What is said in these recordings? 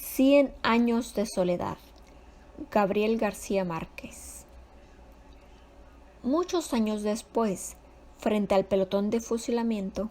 Cien años de soledad. Gabriel García Márquez. Muchos años después, frente al pelotón de fusilamiento,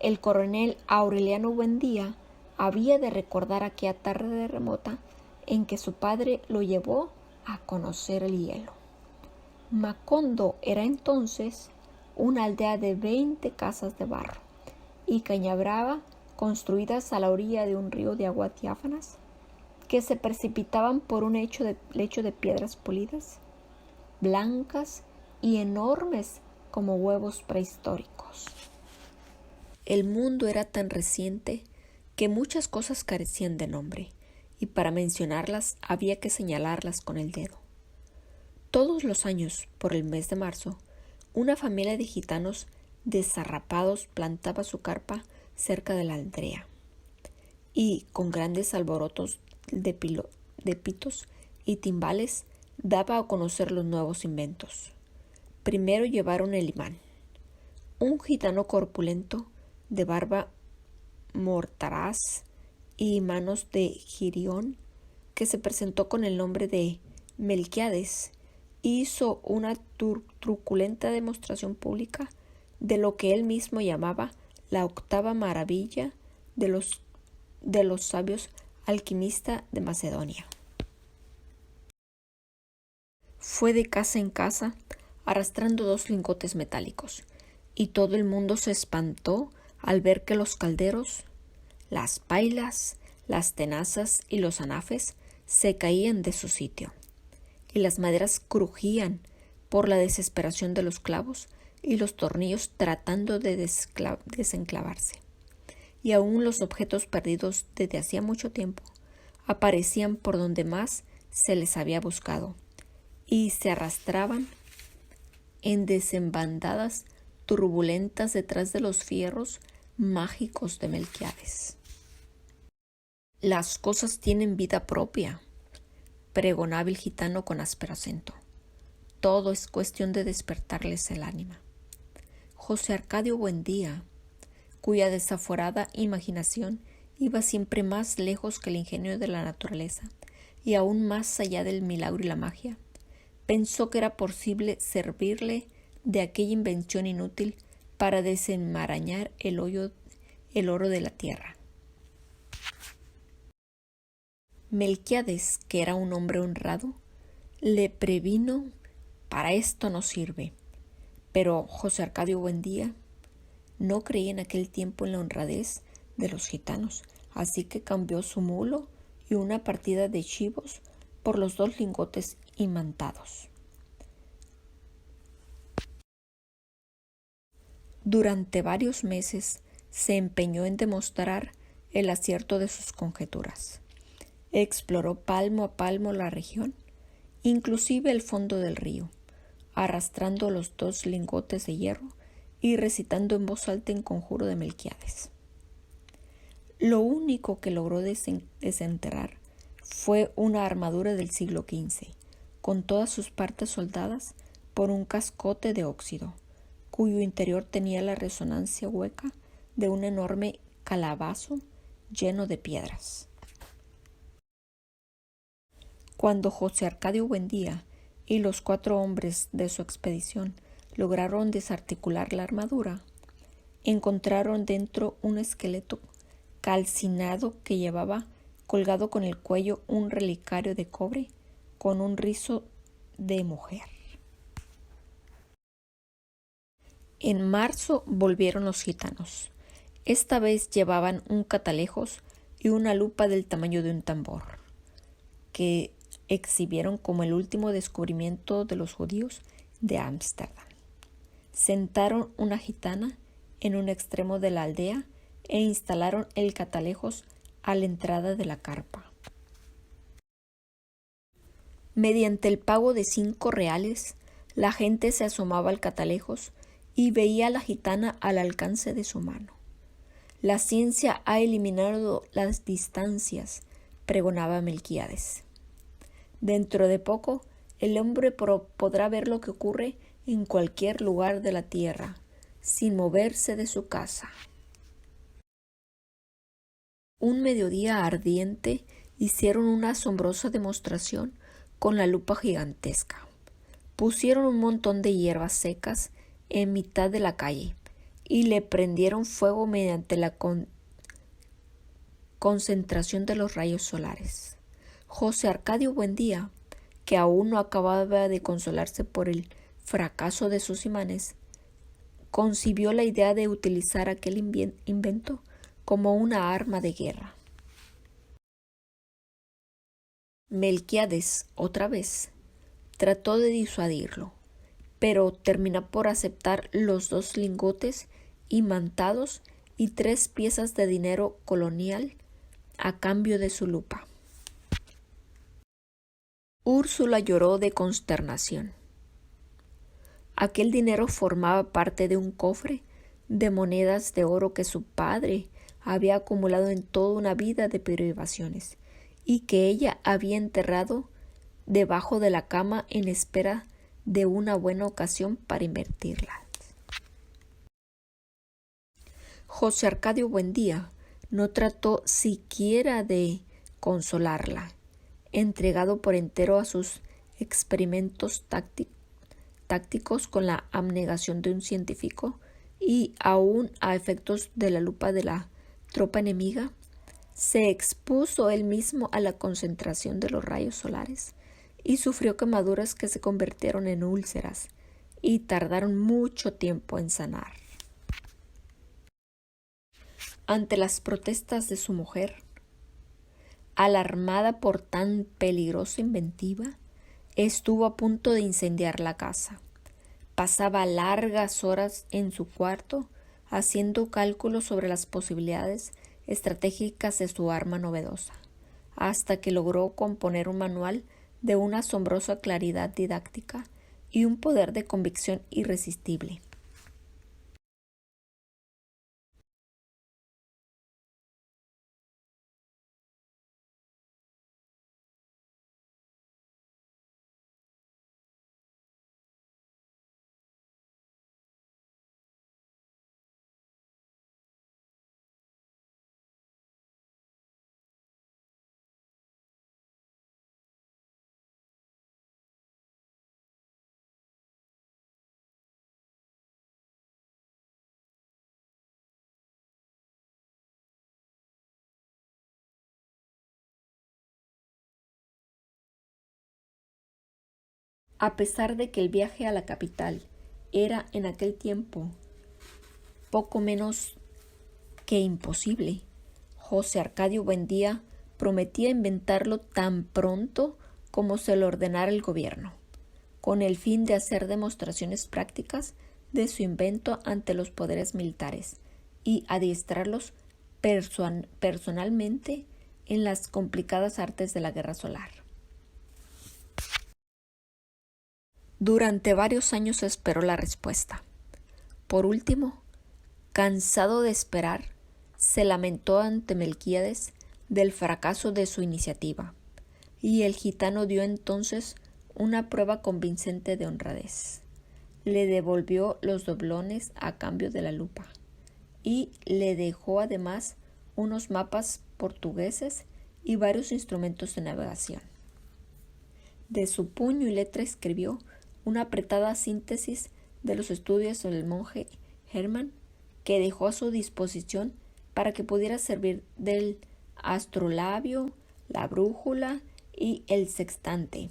el coronel Aureliano Buendía había de recordar aquella tarde remota en que su padre lo llevó a conocer el hielo. Macondo era entonces una aldea de 20 casas de barro y Cañabrava, construidas a la orilla de un río de aguas diáfanas que se precipitaban por un lecho de piedras polidas, blancas y enormes como huevos prehistóricos. El mundo era tan reciente que muchas cosas carecían de nombre, y para mencionarlas había que señalarlas con el dedo. Todos los años, por el mes de marzo, una familia de gitanos desarrapados plantaba su carpa cerca de la aldea, y con grandes alborotos de pitos y timbales daba a conocer los nuevos inventos. Primero llevaron el imán, un gitano corpulento de barba mortaraz y manos de girión, que se presentó con el nombre de Melquiades, hizo una truculenta demostración pública de lo que él mismo llamaba la octava maravilla de los sabios alquimista de Macedonia. Fue de casa en casa arrastrando 2 lingotes metálicos, y todo el mundo se espantó al ver que los calderos, las pailas, las tenazas y los anafes se caían de su sitio, y las maderas crujían por la desesperación de los clavos y los tornillos tratando de desenclavarse. Y aún los objetos perdidos desde hacía mucho tiempo aparecían por donde más se les había buscado y se arrastraban en desembandadas turbulentas detrás de los fierros mágicos de Melquiades. Las cosas tienen vida propia, pregonaba el gitano con áspero acento. Todo es cuestión de despertarles el ánima. José Arcadio Buendía, cuya desaforada imaginación iba siempre más lejos que el ingenio de la naturaleza y aún más allá del milagro y la magia, pensó que era posible servirle de aquella invención inútil para desenmarañar el oro de la tierra. Melquiades, que era un hombre honrado, le previno: para esto no sirve. Pero José Arcadio Buendía no creía en aquel tiempo en la honradez de los gitanos, así que cambió su mulo y una partida de chivos por los 2 lingotes imantados. Durante varios meses se empeñó en demostrar el acierto de sus conjeturas. Exploró palmo a palmo la región, inclusive el fondo del río, arrastrando los 2 lingotes de hierro y recitando en voz alta el conjuro de Melquiades. Lo único que logró desenterrar fue una armadura del siglo XV, con todas sus partes soldadas por un cascote de óxido, cuyo interior tenía la resonancia hueca de un enorme calabazo lleno de piedras. Cuando José Arcadio Buendía y los 4 hombres de su expedición lograron desarticular la armadura, encontraron dentro un esqueleto calcinado que llevaba colgado con el cuello un relicario de cobre con un rizo de mujer. En marzo volvieron los gitanos. Esta vez llevaban un catalejos y una lupa del tamaño de un tambor, que exhibieron como el último descubrimiento de los judíos de Ámsterdam. Sentaron una gitana en un extremo de la aldea e instalaron el catalejos a la entrada de la carpa. Mediante el pago de 5 reales, la gente se asomaba al catalejos y veía a la gitana al alcance de su mano. La ciencia ha eliminado las distancias, pregonaba Melquiades. Dentro de poco, el hombre podrá ver lo que ocurre en cualquier lugar de la tierra, sin moverse de su casa. Un mediodía ardiente hicieron una asombrosa demostración con la lupa gigantesca. Pusieron un montón de hierbas secas en mitad de la calle y le prendieron fuego mediante la concentración de los rayos solares. José Arcadio Buendía, que aún no acababa de consolarse por el fracaso de sus imanes, concibió la idea de utilizar aquel invento como una arma de guerra. Melquíades, otra vez, trató de disuadirlo, pero terminó por aceptar los 2 lingotes imantados y 3 piezas de dinero colonial a cambio de su lupa. Úrsula lloró de consternación. Aquel dinero formaba parte de un cofre de monedas de oro que su padre había acumulado en toda una vida de privaciones y que ella había enterrado debajo de la cama en espera de una buena ocasión para invertirlas. José Arcadio Buendía no trató siquiera de consolarla, entregado por entero a sus experimentos tácticos con la abnegación de un científico y aún a efectos de la lupa de la tropa enemiga, se expuso él mismo a la concentración de los rayos solares y sufrió quemaduras que se convirtieron en úlceras y tardaron mucho tiempo en sanar. Ante las protestas de su mujer, alarmada por tan peligrosa inventiva, estuvo a punto de incendiar la casa. Pasaba largas horas en su cuarto haciendo cálculos sobre las posibilidades estratégicas de su arma novedosa, hasta que logró componer un manual de una asombrosa claridad didáctica y un poder de convicción irresistible. A pesar de que el viaje a la capital era en aquel tiempo poco menos que imposible, José Arcadio Buendía prometía inventarlo tan pronto como se lo ordenara el gobierno, con el fin de hacer demostraciones prácticas de su invento ante los poderes militares y adiestrarlos personalmente en las complicadas artes de la guerra solar. Durante varios años esperó la respuesta. Por último, cansado de esperar, se lamentó ante Melquíades del fracaso de su iniciativa, y el gitano dio entonces una prueba convincente de honradez. Le devolvió los doblones a cambio de la lupa, y le dejó además unos mapas portugueses y varios instrumentos de navegación. De su puño y letra escribió una apretada síntesis de los estudios del monje Hermann, que dejó a su disposición para que pudiera servir del astrolabio, la brújula y el sextante.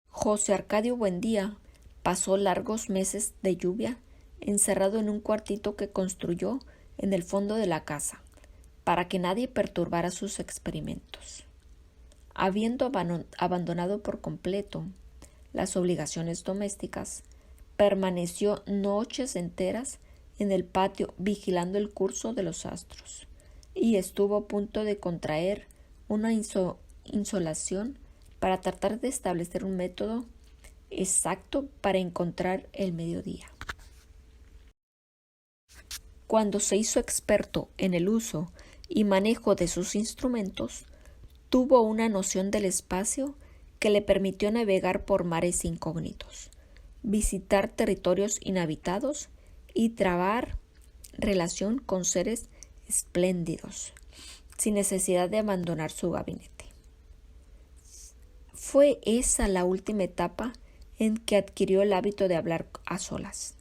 José Arcadio Buendía pasó largos meses de lluvia encerrado en un cuartito que construyó en el fondo de la casa, para que nadie perturbara sus experimentos. Habiendo abandonado por completo las obligaciones domésticas, permaneció noches enteras en el patio vigilando el curso de los astros, y estuvo a punto de contraer una insolación para tratar de establecer un método exacto para encontrar el mediodía. Cuando se hizo experto en el uso y manejo de sus instrumentos, tuvo una noción del espacio que le permitió navegar por mares incógnitos, visitar territorios inhabitados y trabar relación con seres espléndidos. sin necesidad de abandonar su gabinete. Fue esa la última etapa en que adquirió el hábito de hablar a solas,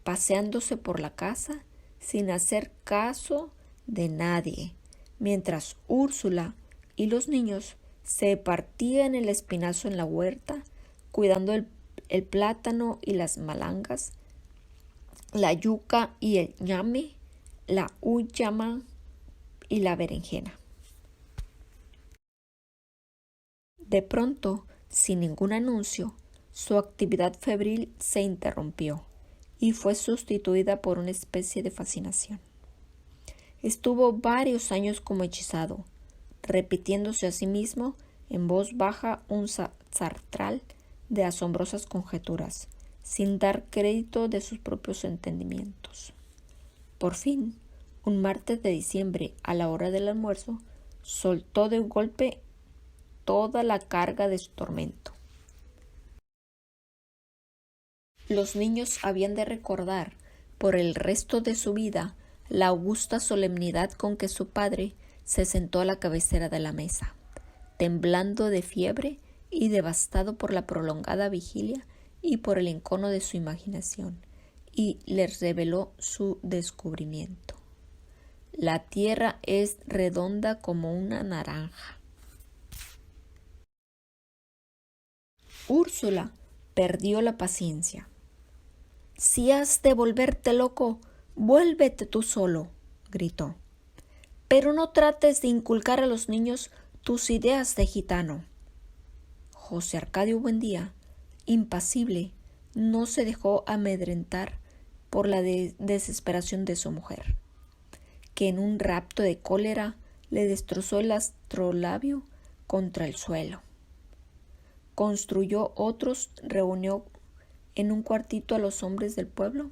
paseándose por la casa sin hacer caso de nadie, mientras Úrsula y los niños se partían el espinazo en la huerta, cuidando el plátano y las malangas, la yuca y el ñame, la uyama y la berenjena. De pronto, sin ningún anuncio, su actividad febril se interrumpió y fue sustituida por una especie de fascinación. Estuvo varios años como hechizado, repitiéndose a sí mismo en voz baja un sartral de asombrosas conjeturas, sin dar crédito de sus propios entendimientos. Por fin, un martes de diciembre, a la hora del almuerzo, soltó de un golpe toda la carga de su tormento. Los niños habían de recordar por el resto de su vida la augusta solemnidad con que su padre se sentó a la cabecera de la mesa, temblando de fiebre y devastado por la prolongada vigilia y por el encono de su imaginación, y les reveló su descubrimiento. La tierra es redonda como una naranja. Úrsula perdió la paciencia. «Si has de volverte loco, vuélvete tú solo», gritó. «Pero no trates de inculcar a los niños tus ideas de gitano». José Arcadio Buendía, impasible, no se dejó amedrentar por la desesperación de su mujer, que en un rapto de cólera le destrozó el astrolabio contra el suelo. Construyó otros, reunió en un cuartito a los hombres del pueblo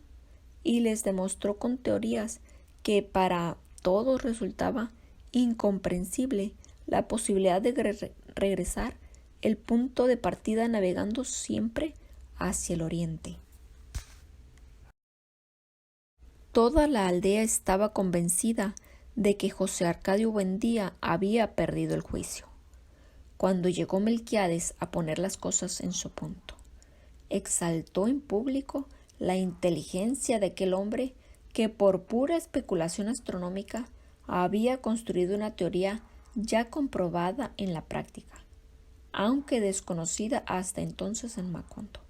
y les demostró con teorías que para todos resultaba incomprensible la posibilidad de regresar el punto de partida navegando siempre hacia el oriente. Toda la aldea estaba convencida de que José Arcadio Buendía había perdido el juicio. Cuando llegó Melquiades a poner las cosas en su punto, exaltó en público la inteligencia de aquel hombre que por pura especulación astronómica había construido una teoría ya comprobada en la práctica, aunque desconocida hasta entonces en Macondo,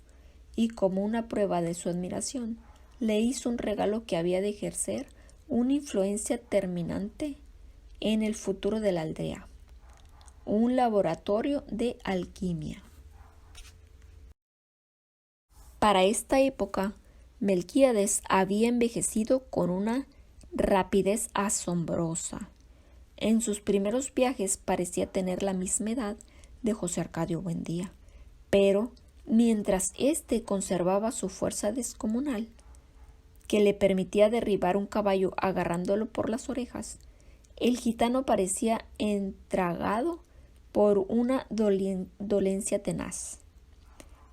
y como una prueba de su admiración, le hizo un regalo que había de ejercer una influencia terminante en el futuro de la aldea: un laboratorio de alquimia. Para esta época, Melquíades había envejecido con una rapidez asombrosa. En sus primeros viajes parecía tener la misma edad de José Arcadio Buendía, pero mientras éste conservaba su fuerza descomunal, que le permitía derribar un caballo agarrándolo por las orejas, el gitano parecía entragado por una dolencia tenaz.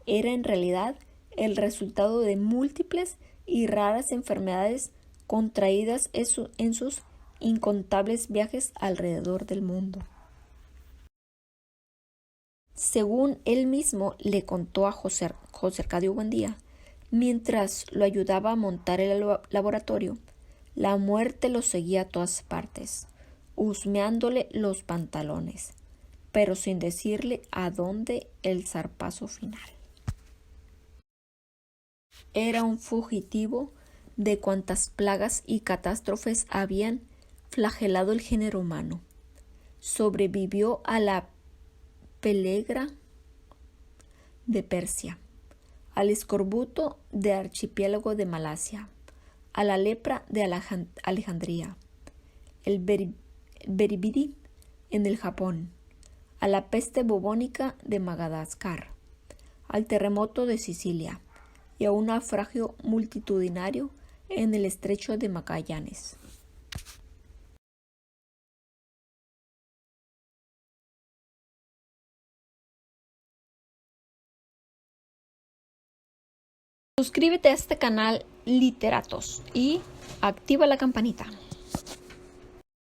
Era en realidad el resultado de múltiples y raras enfermedades contraídas en sus incontables viajes alrededor del mundo. Según él mismo le contó a José Arcadio Buendía, mientras lo ayudaba a montar el laboratorio, la muerte lo seguía a todas partes, husmeándole los pantalones, pero sin decirle a dónde el zarpazo final. Era un fugitivo de cuantas plagas y catástrofes habían flagelado el género humano. Sobrevivió a la pelegra de Persia, al escorbuto de archipiélago de Malasia, a la lepra de Alejandría, el beriberi en el Japón, a la peste bubónica de Madagascar, al terremoto de Sicilia y a un naufragio multitudinario en el estrecho de Magallanes. Suscríbete a este canal Literatos y activa la campanita.